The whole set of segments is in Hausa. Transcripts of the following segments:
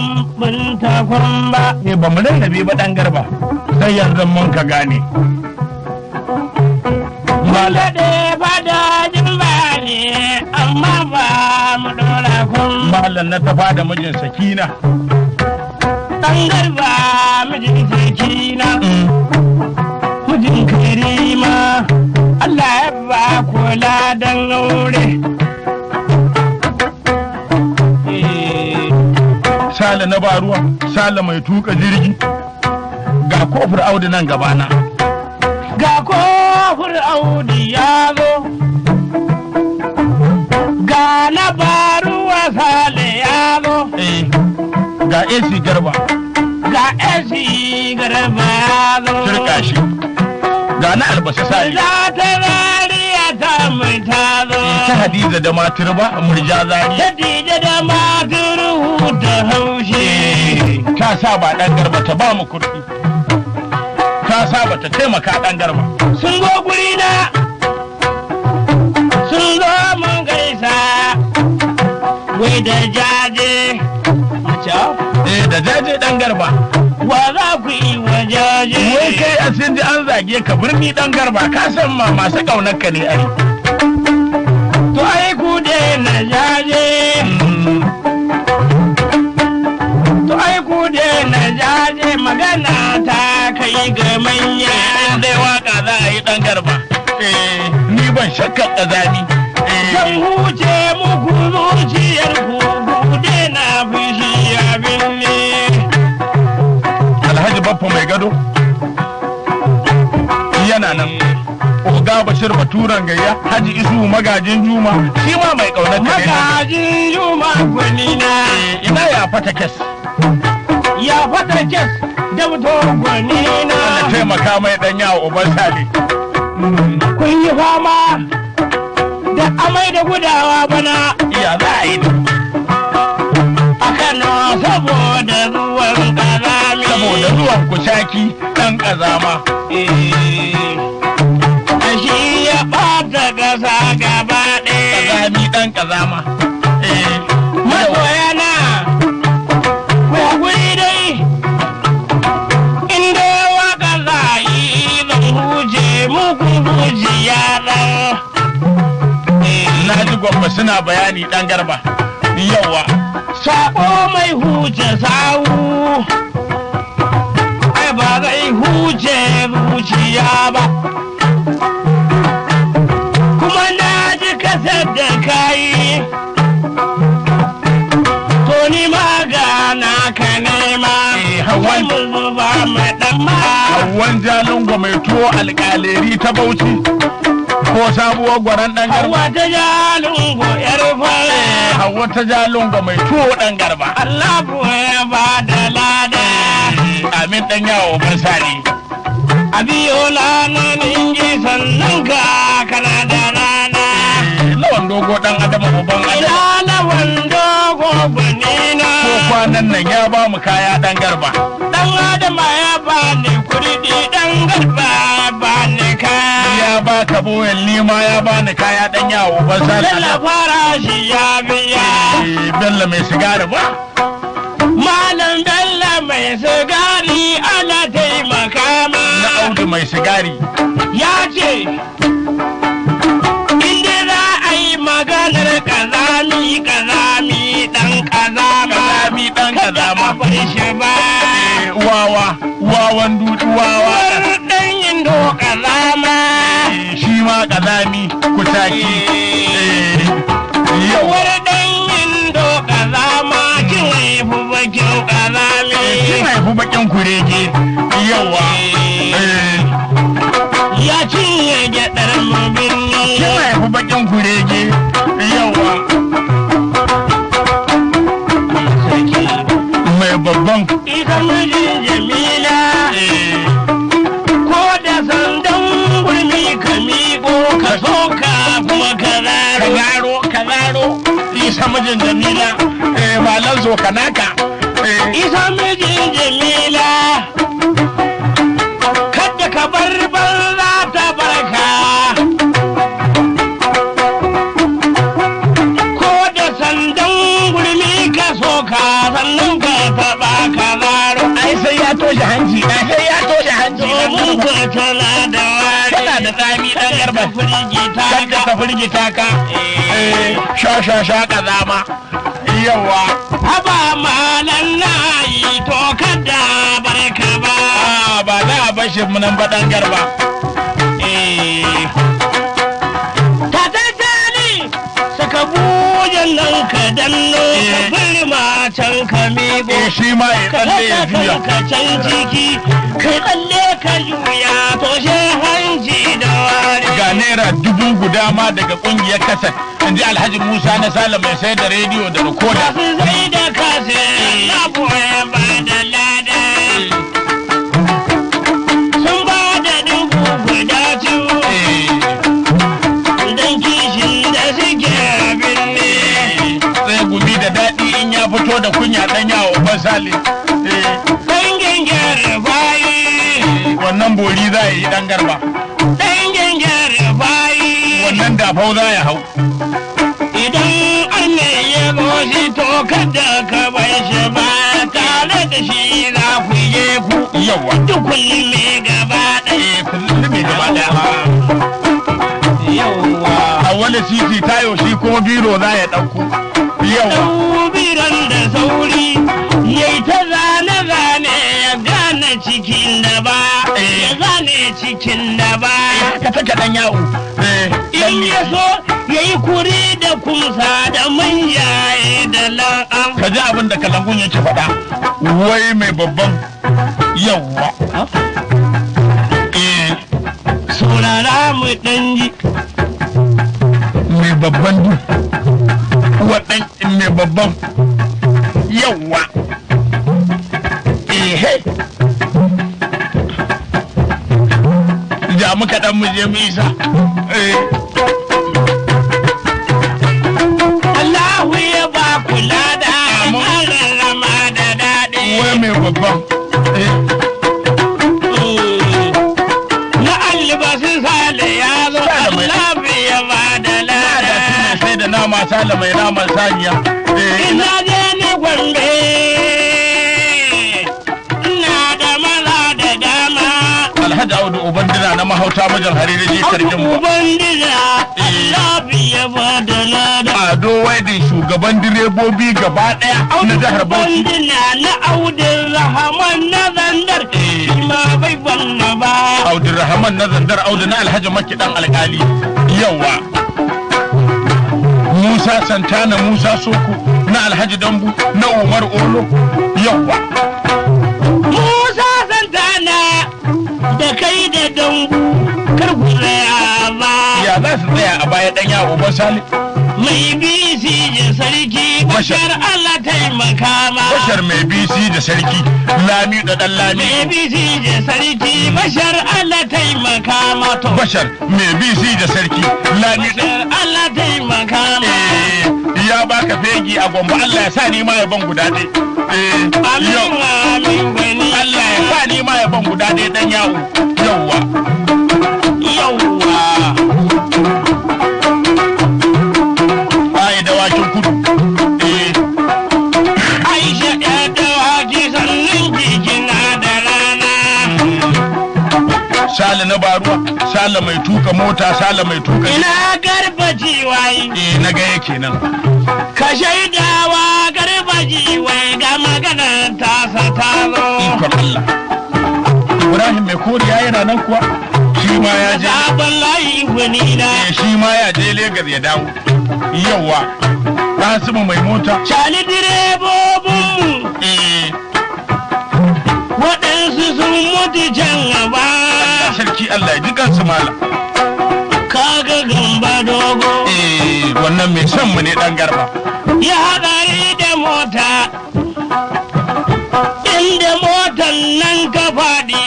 mun takwan ba. ba mu rarrabe ba dan garba sai yanzu mun ka gane Malade fada jimba ne amma ba mu dora kun. malam na tafa da mijin sakina Dan garba mijin sakina. Mijin karima. Allah ya ba kula dan aure. sale na ba ruwa sale mai tuka jirgi ga kofar audu nan gabana Ga kofar Audi ya zo. Ga na baruwa Sale ya zo. ga AC garba Ga esi garba ya zo. turka shi ga na albasa sale Za ta zariya ta mai ta zo. ta hadiza da matur ba murja zari Khadija da maturu da haushe. ta sa ba dan garba ta ba mu kurdi ta sa ba ta taimaka dan garba Sun zo guri na. Sun zo mun gaisa. Wai da jaje. da jaje dan garba Wa za ku yi wa jaje? wai kai a sun ji an zage ka birni dan garba ka san ma masu kaunar ka ne ai To ai ku na jaje. To ai ku na jaje magana ta kai ga manya. dai waka za a yi dan garba ni ban shakka kazani Zan huce muku zuciyar ku na fushi abin ne. alhaji baffa mai gado yana nan oga bashir baturan gayya haji isu magajin juma shi ma mai kaunar ka ne Magajin yuma gwanina. ina ya fata kes Ya fata kes da mutu gwanina. Allah taimaka mai dan yawo uban sale Kun yi fama da amai da gudawa bana. iya za a yi A Kano saboda ruwan ƙazami. saboda zuwan kushaki dan kazama Shi ya ɓata ƙasa gaba ɗaya. kazami dan kazama Masoyana, ku guri dai, inda waka za yi zan huje muku zuciya ɗan. na ji gwamma suna bayani dan garba yawa Sako mai huce sawu, ai ba zai huce zuciya ba. Kuma na ji kasar da kayi, to ni magana ka nema. Hawan Mu zuba maɗan hawan jalungo mai tuwo alƙaleri ta bauchi ko sabuwar gwaran dan garba Hawa ta jalungo yar fara. hawa ta jalungo mai tuwo dan garba Allah ya ba da lada. amin dan yawo ban sani Abiyola na ninji sannan ka kana da rana. lawan dogo dan adama uban adama Ina na wando gobinina. ko kwanan nan ya ba mu kaya dan garba Dan adama ya ba ni kurdi dan garba ya ba ni kaya. ya ba ka boyen nima ya ba ni kaya dan yawo ban sani Lalla farashi ya biya. bello mai sigari ba Malam Bello mai sigari ana taimaka ma. na audu mai sigari Ya ce, inda za a yi maganar kazami ɗan kazama. Kazami ɗan kazama. Kada a bar shi ba. wawa wawan dudu wawa War ɗan yindo kazama. shi ma kazami kutaki yau War ɗan yindo kazama kin haifu bakin kazami. kin haifu bakin kurege yawa Ya cinye gyaɗar mu birni. kin haifu bakin kurege yawa mai babban Ita mijin Jamila. Ko da sandan gurmi ka miƙo ka soka kuma ka zaro. ka zaro isa mijin jamila malan zo kanaka Isa mijin Jamila. Kadda ka bar banza ta barka. Ko da sandan gurmi ka soka sannan ka taɓa ka zaro. ai sai ya toshe hanci sai ya toshe hanci Domin ka tana da wari. tana da tsami dan garba Firgita kada ka. ta firgita ka sha kazama yawa Haba malan na yi to kada barka ba. ba za a bashi munan ba dan garba Tatatali saka bujan nan ka danno ka firma can ka miƙo. shi ma ya Ka tsalle ya juya ka can ciki ka tsalle ka juya to she hanci da wari. ga naira 1000 guda ma daga kungiyar kasar in ji alhaji musa na sale mai sai da rediyo da rikoda Masu sai da kase na boye ba da lada. Sun ba da dubu guda ciwo don kishin da suke binne. sai gumi da daɗi in ya fito da kunya ɗan yawo ban sale Dangin gyara bayi, wannan bori za ya yi ɗan garba dangin gyara bayi. wannan dafau za ya hau Idan an ne ya goshi to kada ka bai shi ba tare da shi za ku je ku. yawa Duk kullum me gaba ɗaya. kullum mai gaba ɗaya Yawwa. a wani titi tayo shi kuma biro za ya ɗauko yawa Biran da sauri yayi ta zane-zane ya gane cikin da ba. Ya gane cikin da ba. ka take ɗan yawo In ya so ya yi kuri da kumsa da manjaye da la'am. ka ji abin da kalangun yake faɗa wai mai babban yawa Saurara mu ɗan ji. mai babban du waɗan mai babban yawa ja muka ɗan mu je mu isa Allahu ya ba ku lada rama da daɗi. wai mai babban Na albasin sale ya zo Allah ya ba da lada. sai da nama sale mai naman saniya Ina je ni Gombe, ina da maza da dama. alhaji audu ubandina na mahauta majan hariri jikar jimba Ubangiji Allah ya ba da lada. ado waidin shugaban direbobi gaba ɗaya na jihar bauchi Ubangiji na Audin Rahman na zandar, shi ma bai banna ba. Abdulrahman na zandar audu na alhaji maki dan alkali yawa Musa Santana Musa Soko na alhaji Dambu na Umar Olo yawa Musa Santana da kai da dambu kar ku tsaya ba. ya za su tsaya a baya dan yawo ba sali Mai bisi da sarki bashar Allah taimaka ma. bashar mai bisi da sarki lami da dan Mai lami bisi da sarki bashar Allah taimaka ma to. bashar mai bisi da sarki lami da Bashar Allah taimaka ma. ya baka fegi a gombe Allah ya sa ni ma ya ban guda ɗaya Amin amin gwani. Allah ya sa ni ma ya ban guda ɗaya dan yawo yawa Yawwa. ai dawakin kudu Aisha ya dawaki sannan jikina da rana. sale na baruwa sale mai tuka mota sale mai tuka Ina garba jiwayi. na ga yake nan Ka shaidawa garba jiwai ga maganar tasa ta zo. ikon Allah Ibrahim mai koriya yana nan kuwa shi ma ya je Sabon layi gwani na. shi ma ya je Legas ya dawo yawa Kasimu mai mota Shali direbobinmu waɗansu sun mutu can gaba. sarki Allah ya ji kansu mala Kaga gamba dogo wannan mai son mu ne dan garba ya haɗari da mota. Inda motan nan ka faɗi.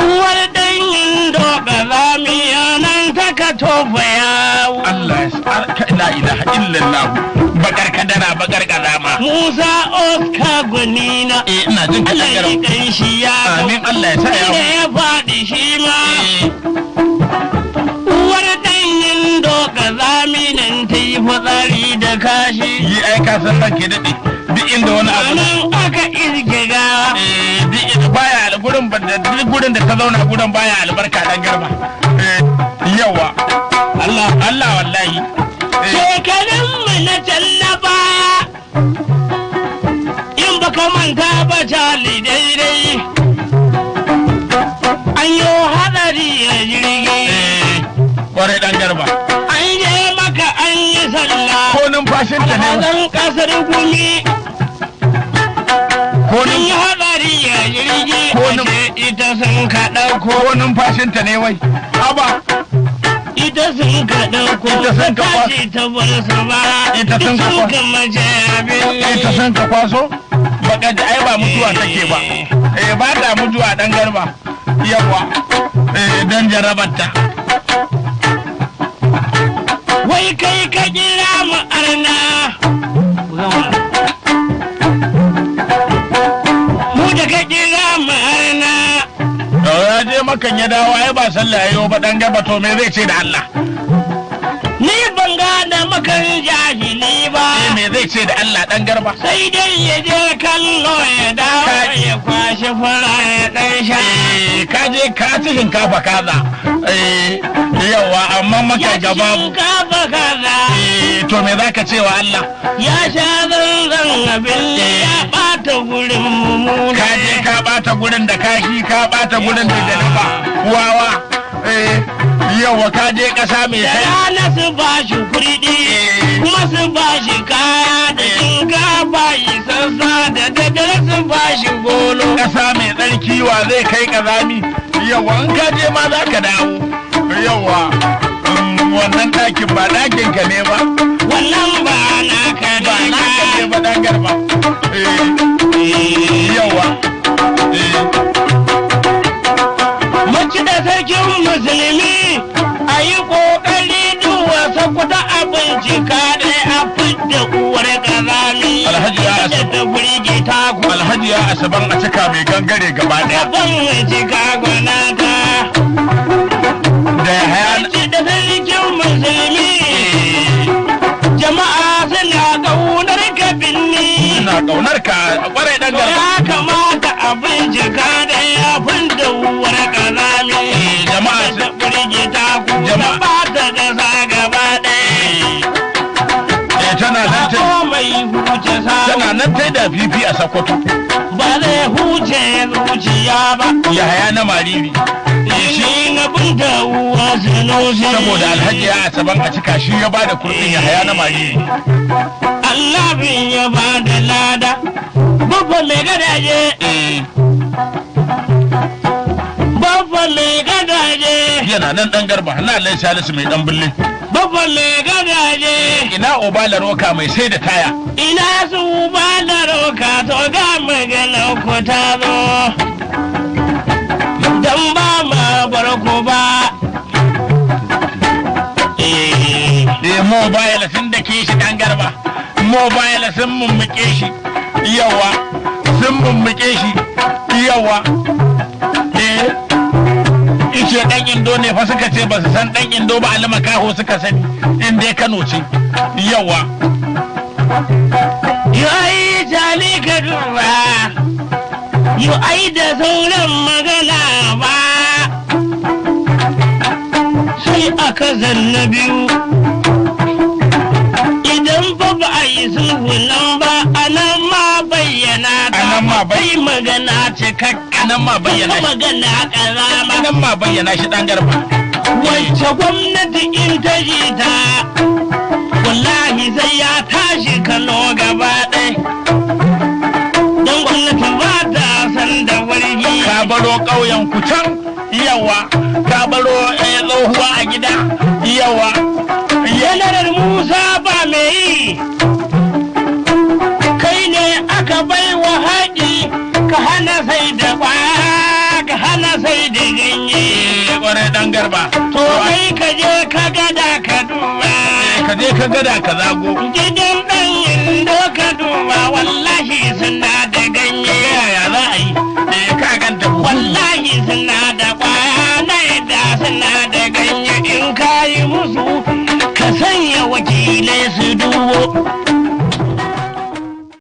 Uwar ɗanyin doka zamiya nan ta ka tofa yawo. Allah ya sa la ilaha illallah bakar kadara bakar kazama Musa Oscar Gwanina. ina jin ka Allah dan ya garba kai shi ya amin Allah ya sa ya da ya faɗi shi ma. Uwar ɗanyin doka zaminan ta yi fitsari da da kashi. yi ai ka san ranke daɗe duk inda wani abu Nan aka irge gawa. baya gurin duk gurin da ta zauna gurin baya albarka dan garba yawa Allah wallahi Shekarun mu na can na baya in baka manta ba Charlie daidai an yi hadari a jirgi kwarai dan garba an je maka an yi sallah ko numfashinta ne alhazan kasar gumi ko an yi hadari a jirgi ashe ita sun ka ɗauko numfashinta ne wai haba ita sun ka ɗauko Ita sun ka ta ce ta bar su ba Ita sun ka sun ka mace abin ita san ka kwaso baka ji ai ba mutuwa take ba ba ta mutuwa dan garba yawa dan jarabarta wai kai ka kira mu arna mu da ka kira mu arna ya je makan ya dawo ai ba sallah yayo ba dan garba to me zai ce da Allah ni ban gane makan jahili ba me zai ce da Allah dan garba sai dai ya je kallo ya dawo ya kwashe fara ya dan sha ka je ka ci shinkafa kaza yawa amma maka gaba shinkafa kaza to me zaka ce wa Allah ya sha zanzan abin ya bata gurin mummuna ka je ka bata gurin da kashi ka bata gurin da janaba wawa yawa ka je kasa mai kai rana su ba shi kurɗi kuma su ba shi kaya da shinkafa yi sassa da daddare su ba shi golo kasa mai tsarki wa zai kai kazami yawa in ka je ma za ka dawo yawa wannan ɗakin ba ɗakin ka ne ba wannan ba na ka ba naka ne ba dan garba yawa mace da sarkin musulmi a yi ƙoƙari duwa sakuta a bincika dai a fidda uwar ƙazami Alhaji ya da ta burge taku alhaji ya asaban a cika mai gangare gaba ɗaya ban cika gwanata da ya haya mace da sarkin musulmi jama'a suna ƙaunar ka binni ina ƙaunar ka ƙwarai dan garba ya kamata a bincika da ya da uwar ƙazami jama'a da burge taku da Jama'a. ba ta ƙasa gaba ɗaya tana nan ta ko mai huce sa tana nan ta da fifi a Sokoto ba zai huce zuciya ba ya haya na mariri shi na binta uwa sinusi saboda alhaji ya asaban a cika shi ya bada kurɗin ya haya na mariri Allah bin ya ba da lada babba mai gadaje babba mai gadaje yana nan dan garba na Allah Salisu mai dan bulle babba mai gadaje ina obala roka mai sai da taya ina su ba da roka to ga magana ku ta zo dan ba ma barko ba mobile sun da ke shi dan garba mobile sun mummuke shi yawa sun mummuke shi yawa ice dan indo ne fa suka ce ba su san dan indo ba alama kaho suka sani in dai Kano ce yawa yayi jali ka duba yo ai da sauran magana ba sai aka zanna biyu idan fa ba a yi sulhu nan ba anan ma bayyana ta Anan ma bai magana cikakka Anan ma bayyana shi. magana karama nan ma bayyana shi dan garba wacce gwamnati in ta ji ta wallahi sai ya tashi Kano gaba ɗaya don gwamnati ba ta san da wargi ka baro ƙauyen ku can yawa ka baro tsohuwa a gida yawa yanarar Musa ba mai yi kai ne aka bai wa haƙi ka hana sai da ƙwaya ka hana sai da ganye kwarai dan garba to kai ka je ka gada ka duba ka je ka gada ka zago gidan ɗan indo ka duba wallahi suna da ganye yaya za a yi ka ganta buhu wallahi suna da ƙwaya na yadda suna da ganye in ka yi musu ka sanya wakilai su dubo